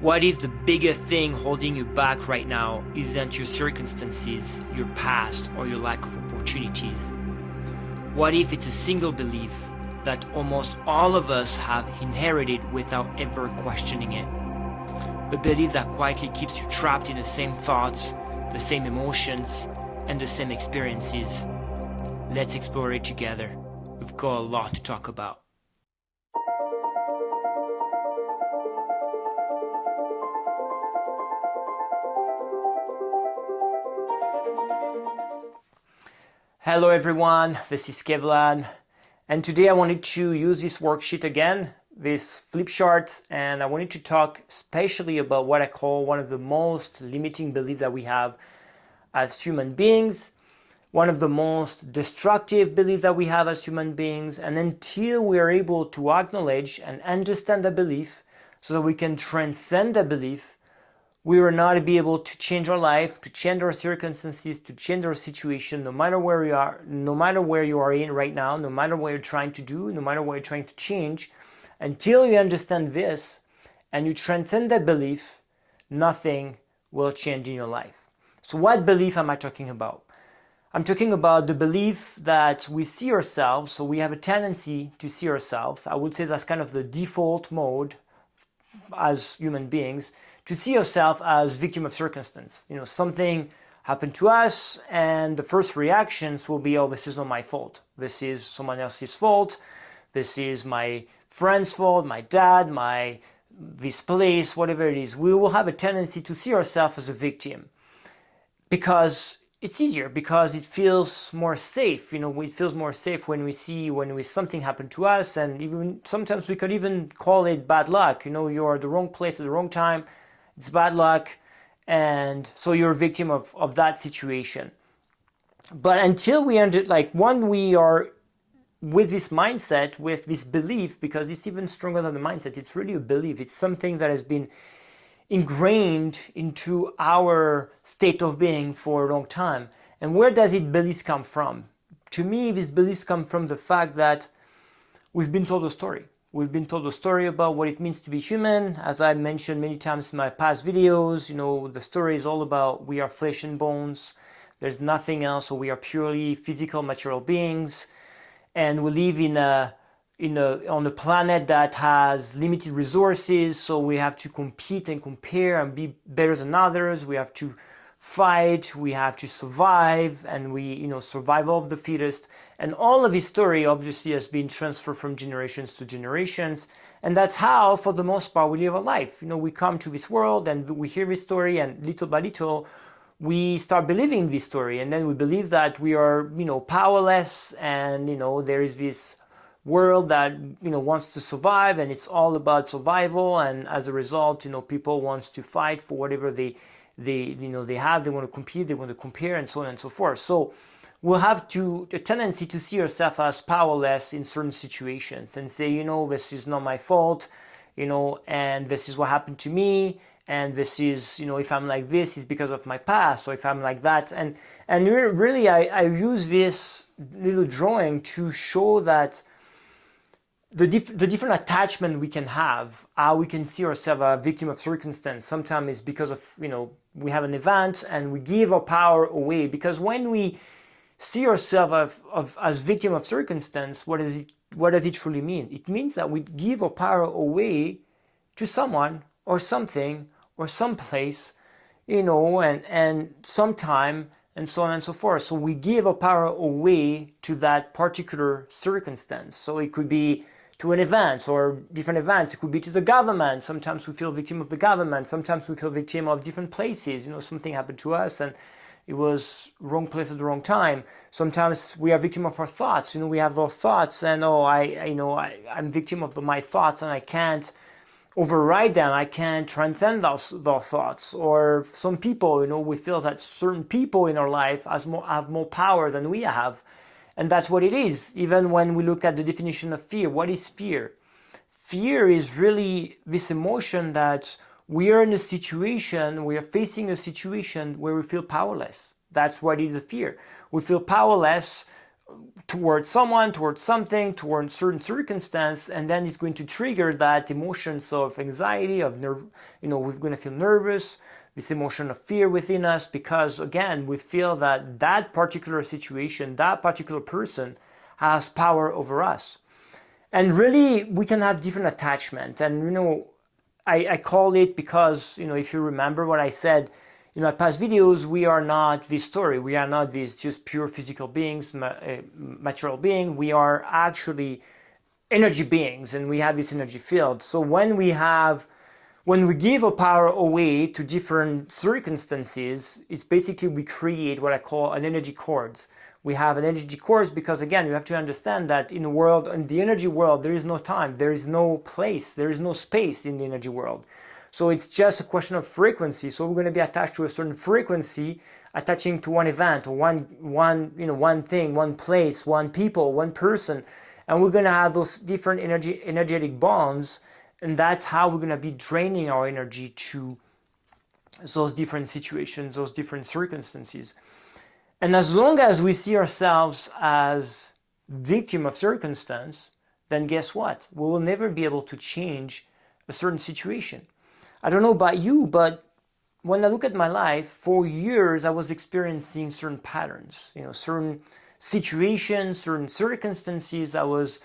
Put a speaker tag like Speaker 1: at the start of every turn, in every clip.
Speaker 1: What if the bigger thing holding you back right now isn't your circumstances, your past, or your lack of opportunities? What if it's a single belief that almost all of us have inherited without ever questioning it? A belief that quietly keeps you trapped in the same thoughts, the same emotions, and the same experiences. Let's explore it together. We've got a lot to talk about. Hello everyone, this is Kevlan, and today I wanted to use this worksheet again, this flip chart, and I wanted to talk especially about what I call one of the most limiting beliefs that we have as human beings, one of the most destructive beliefs that we have as human beings, and until we are able to acknowledge and understand the belief so that we can transcend the belief, we will not be able to change our life, to change our circumstances, to change our situation, no matter where you are, no matter where you are in right now, no matter what you're trying to do, no matter what you're trying to change. Until you understand this and you transcend that belief, nothing will change in your life. So what belief am I talking about? I'm talking about the belief that we see ourselves, so we have a tendency to see ourselves. I would say that's kind of the default mode as human beings, to see yourself as victim of circumstance. You know, something happened to us and the first reactions will be, oh, this is not my fault. This is someone else's fault. This is my friend's fault, my dad, this place, whatever it is. We will have a tendency to see ourselves as a victim because it's easier, because it feels more safe. You know, it feels more safe when something happened to us, and even sometimes we could even call it bad luck. You know, you're at the wrong place at the wrong time. It's bad luck, and so you're a victim of that situation. But until we when we are with this mindset, with this belief, because it's even stronger than the mindset, it's really a belief. It's something that has been ingrained into our state of being for a long time. And where does it beliefs come from? To me, these beliefs come from the fact that we've been told a story. We've been told a story about what it means to be human. As I mentioned many times in my past videos, you know, the story is all about we are flesh and bones. There's nothing else, so we are purely physical, material beings, and we live on a planet that has limited resources. So we have to compete and compare and be better than others. We have to fight, we have to survive, and survival of the fittest. And all of his story obviously has been transferred from generations to generations. And that's how, for the most part, we live our life. You know, we come to this world and we hear this story, and little by little, we start believing this story. And then we believe that we are, powerless, and, there is this world that, wants to survive, and it's all about survival. And as a result, people want to fight for whatever they have. They want to compete, they want to compare, and so on and so forth. So we'll have a tendency to see ourselves as powerless in certain situations and say, this is not my fault, and this is what happened to me, and this is, if I'm like this, it's because of my past, or if I'm like that. And really, I use this little drawing to show that the different attachment we can have, how we can see ourselves a victim of circumstance. Sometimes it's because of, we have an event and we give our power away. Because when we see ourselves as victim of circumstance, what does it truly mean? It means that we give our power away to someone or something or someplace, and sometime, and so on and so forth. So we give our power away to that particular circumstance. So it could be to an event or different events. It could be to the government. Sometimes we feel victim of the government. Sometimes we feel victim of different places. Something happened to us and it was wrong place at the wrong time. Sometimes we are victim of our thoughts. We have those thoughts, and I'm victim of my thoughts, and I can't override them. I can't transcend those thoughts. Or some people, we feel that certain people in our life have more power than we have. And that's what it is. Even when we look at the definition of fear, what is fear? Fear is really this emotion that we are facing a situation where we feel powerless. That's what is the fear. We feel powerless towards someone, towards something, towards certain circumstance, and then it's going to trigger that emotions of anxiety, of nerve. We're going to feel nervous, this emotion of fear within us, because again, we feel that that particular situation, that particular person has power over us. And really, we can have different attachment. And I call it because if you remember what I said in my past videos, we are not this story. We are not these just pure physical beings, material being. We are actually energy beings, and we have this energy field. So when we give our power away to different circumstances, it's basically we create what I call an energy cords. We have an energy cords because, again, you have to understand that in the energy world, there is no time, there is no place, there is no space in the energy world. So it's just a question of frequency. So we're going to be attached to a certain frequency, attaching to one event or one thing, one place, one people, one person, and we're going to have those different energetic bonds, and that's how we're going to be draining our energy to those different situations, those different circumstances. And as long as we see ourselves as victim of circumstance, then guess what? We will never be able to change a certain situation. I don't know about you, but when I look at my life, for years I was experiencing certain patterns, certain situations, certain circumstances that was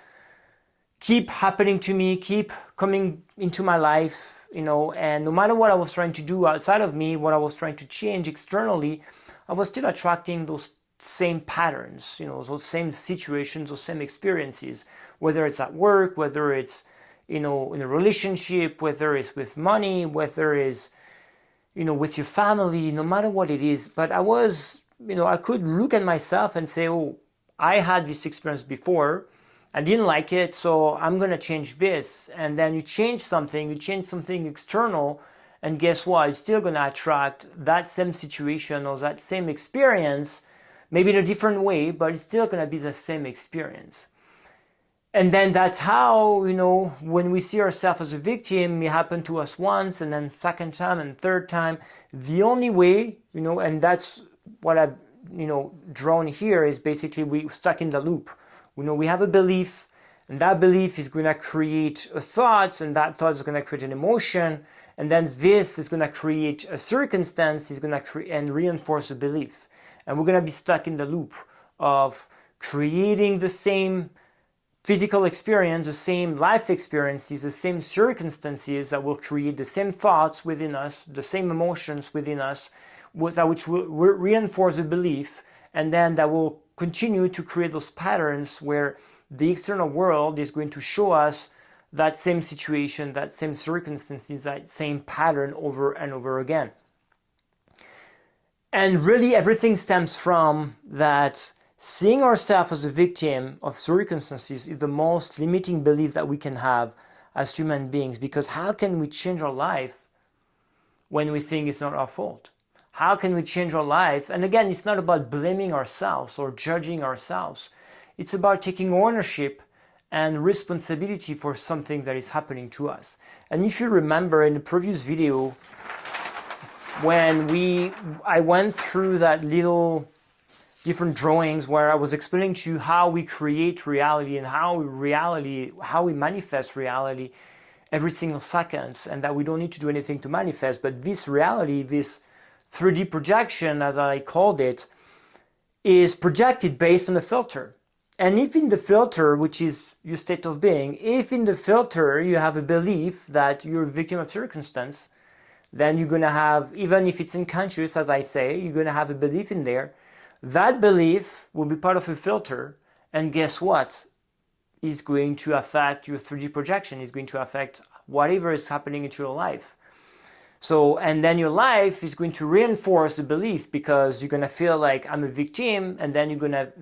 Speaker 1: keep happening to me, keep coming into my life, and no matter what I was trying to do outside of me, what I was trying to change externally, I was still attracting those same patterns, those same situations, those same experiences, whether it's at work, whether it's in a relationship, whether it's with money, whether it's with your family, no matter what it is. But I was, I could look at myself and say, oh, I had this experience before, I didn't like it, so I'm going to change this. And then you change something external, and guess what? It's still going to attract that same situation or that same experience, maybe in a different way, but it's still going to be the same experience. And then that's how, when we see ourselves as a victim, it happened to us once, and then second time and third time. The only way, and that's what I've, drawn here, is basically we stuck in the loop. We have a belief, and that belief is going to create a thought, and that thought is going to create an emotion, and then this is going to create a circumstance, is going to and reinforce a belief. And we're going to be stuck in the loop of creating the same physical experience, the same life experiences, the same circumstances that will create the same thoughts within us, the same emotions within us, which will reinforce a belief, and then that will continue to create those patterns where the external world is going to show us that same situation, that same circumstances, that same pattern over and over again. And really everything stems from that seeing ourselves as a victim of circumstances is the most limiting belief that we can have as human beings, because how can we change our life when we think it's not our fault? How can we change our life? And again, it's not about blaming ourselves or judging ourselves. It's about taking ownership and responsibility for something that is happening to us. And if you remember in the previous video, when I went through that little different drawings where I was explaining to you how we create reality and how we manifest reality every single second, and that we don't need to do anything to manifest, but this reality, this 3D projection, as I called it, is projected based on a filter. And if in the filter, which is your state of being, if in the filter you have a belief that you're a victim of circumstance, then you're going to have, even if it's unconscious, as I say, you're going to have a belief in there. That belief will be part of a filter, and guess what? It's going to affect your 3D projection. It's going to affect whatever is happening into your life. So, and then your life is going to reinforce the belief, because you're going to feel like I'm a victim, and then you're going to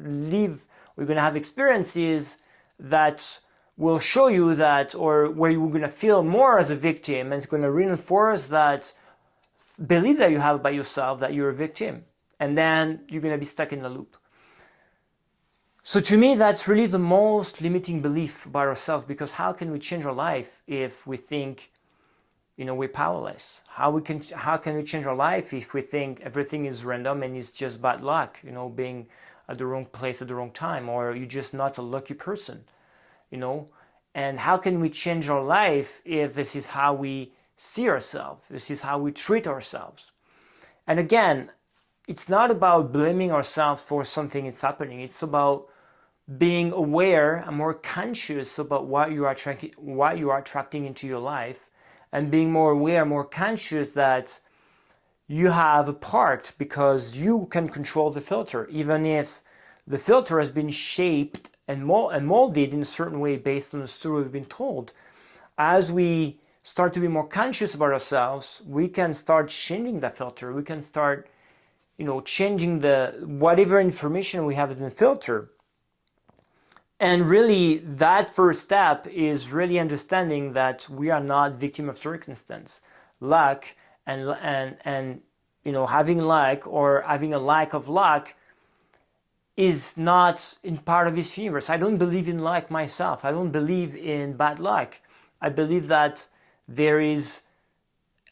Speaker 1: you're going to have experiences that will show you that, or where you're going to feel more as a victim, and it's going to reinforce that belief that you have about yourself that you're a victim. And then you're going to be stuck in the loop. So to me, that's really the most limiting belief about ourselves, because how can we change our life if we think, we're powerless? How can we change our life if we think everything is random and it's just bad luck, being at the wrong place at the wrong time, or you're just not a lucky person, you know? And how can we change our life if this is how we see ourselves, this is how we treat ourselves? And again, it's not about blaming ourselves for something that's happening. It's about being aware and more conscious about what you are attracting into your life, and being more aware, more conscious that you have a part, because you can control the filter, even if the filter has been shaped and molded in a certain way based on the story we've been told. As we start to be more conscious about ourselves, we can start changing that filter. We can start, changing the whatever information we have in the filter. And really, that first step is really understanding that we are not victim of circumstance. Luck and having luck or having a lack of luck is not in part of this universe. I don't believe in luck myself. I don't believe in bad luck. I believe that there is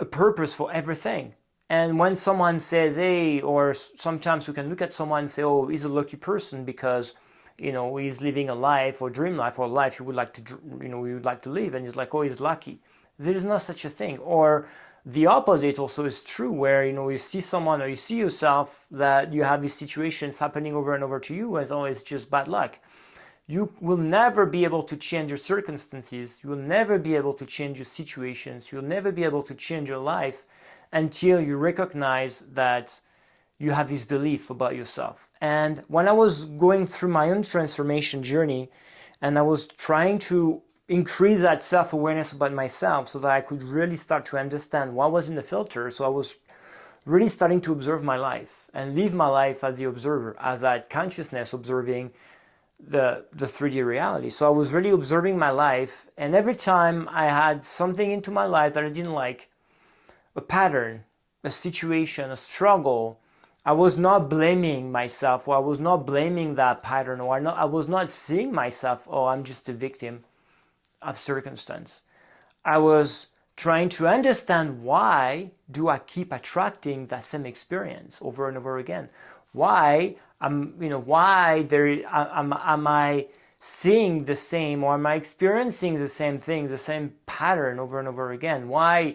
Speaker 1: a purpose for everything. And when someone says, hey, or sometimes we can look at someone and say, oh, he's a lucky person because he's living a life or dream life or life you would like to live, and he's like, oh, he's lucky. There is not such a thing. Or the opposite also is true, where you see someone or you see yourself that you have these situations happening over and over to you as, oh, it's just bad luck. You will never be able to change your circumstances. You will never be able to change your situations. You'll never be able to change your life until you recognize that you have this belief about yourself. And when I was going through my own transformation journey, and I was trying to increase that self-awareness about myself so that I could really start to understand what was in the filter, so I was really starting to observe my life and live my life as the observer, as that consciousness observing the 3D reality. So I was really observing my life, and every time I had something into my life that I didn't like, a pattern, a situation, a struggle, I was not blaming myself, or I was not blaming that pattern, or I was not seeing myself, oh, I'm just a victim of circumstance. I was trying to understand, why do I keep attracting that same experience over and over again? Why am I seeing the same, or am I experiencing the same thing, the same pattern over and over again? Why,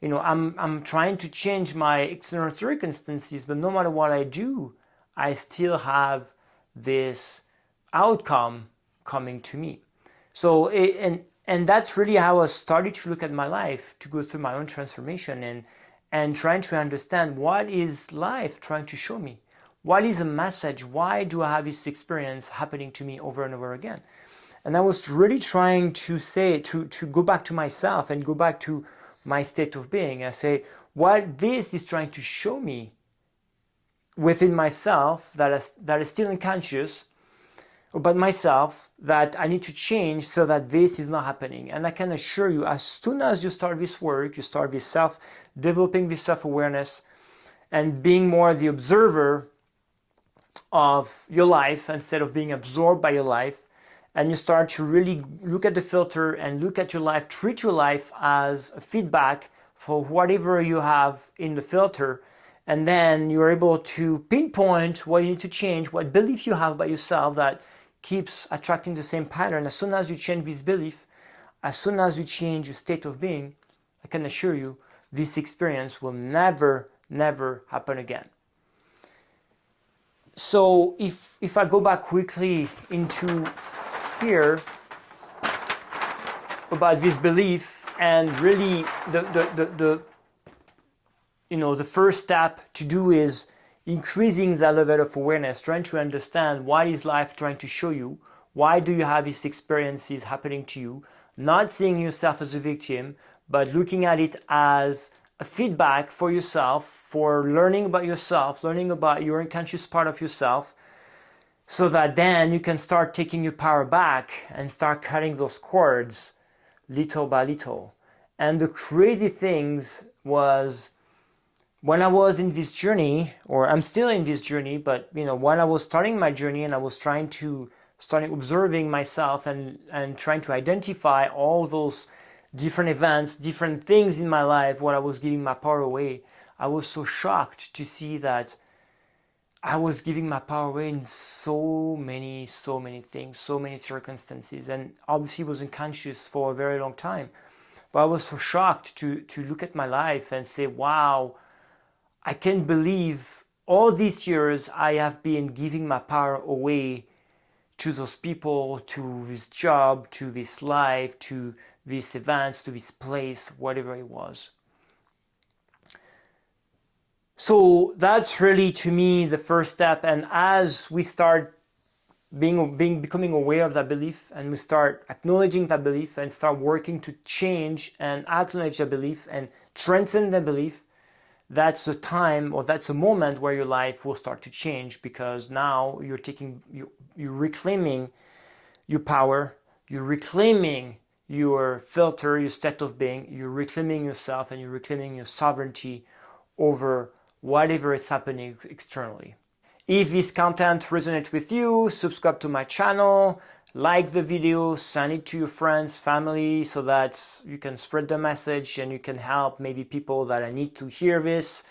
Speaker 1: I'm trying to change my external circumstances, but no matter what I do, I still have this outcome coming to me. So, and that's really how I started to look at my life, to go through my own transformation and trying to understand, what is life trying to show me? What is a message? Why do I have this experience happening to me over and over again? And I was really trying to go back to myself and go back to my state of being. I say, what this is trying to show me within myself that is still unconscious about myself, that I need to change so that this is not happening. And I can assure you, as soon as you start this work, you start this developing this self-awareness and being more the observer of your life instead of being absorbed by your life, and you start to really look at the filter and look at your life, treat your life as a feedback for whatever you have in the filter, and then you're able to pinpoint what you need to change, what belief you have about yourself that keeps attracting the same pattern. As soon as you change this belief, as soon as you change your state of being, I can assure you, this experience will never happen again. So if I go back quickly into here about this belief, and really the first step to do is increasing the level of awareness, trying to understand what is life trying to show you, why do you have these experiences happening to you, not seeing yourself as a victim, but looking at it as a feedback for yourself, for learning about yourself, learning about your unconscious part of yourself, so that then you can start taking your power back and start cutting those cords little by little. And the crazy things was, when I was in this journey, or I'm still in this journey, but when I was starting my journey and I was trying to start observing myself and trying to identify all those different events, different things in my life where I was giving my power away, I was so shocked to see that I was giving my power away in so many things, so many circumstances, and obviously wasn't conscious for a very long time. But I was so shocked to look at my life and say, wow, I can't believe all these years I have been giving my power away to those people, to this job, to this life, to these events, to this place, whatever it was. So that's really, to me, the first step. And as we start becoming aware of that belief, and we start acknowledging that belief and start working to change and acknowledge that belief and transcend that belief, that's a time, or that's a moment where your life will start to change, because now you're reclaiming your power, you're reclaiming your filter, your state of being, you're reclaiming yourself, and you're reclaiming your sovereignty over whatever is happening externally. If this content resonates with you, subscribe to my channel, like the video, send it to your friends, family, so that you can spread the message and you can help maybe people that I need to hear this.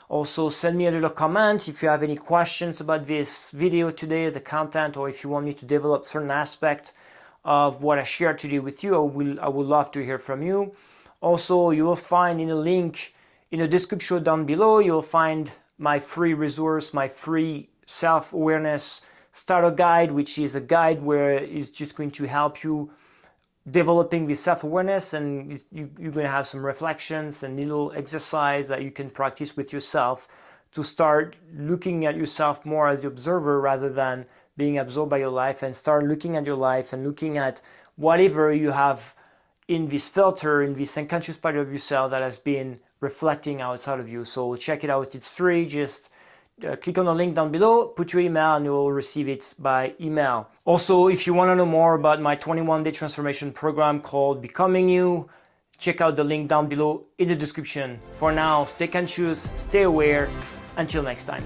Speaker 1: Also, send me a little comment if you have any questions about this video today, the content, or if you want me to develop certain aspect of what I shared today with you. I would love to hear from you. Also, you will find in a link in the description down below, you'll find my free resource, my free self-awareness starter guide, which is a guide where it's just going to help you developing this self-awareness, and you're going to have some reflections and little exercise that you can practice with yourself to start looking at yourself more as the observer rather than being absorbed by your life, and start looking at your life and looking at whatever you have in this filter, in this unconscious part of yourself that has been reflecting outside of you. So check it out, it's free. Just click on the link down below, put your email, and you will receive it by email. Also, if you want to know more about my 21-day transformation program called Becoming You, check out the link down below in the description. For now, stay conscious, stay aware. Until next time.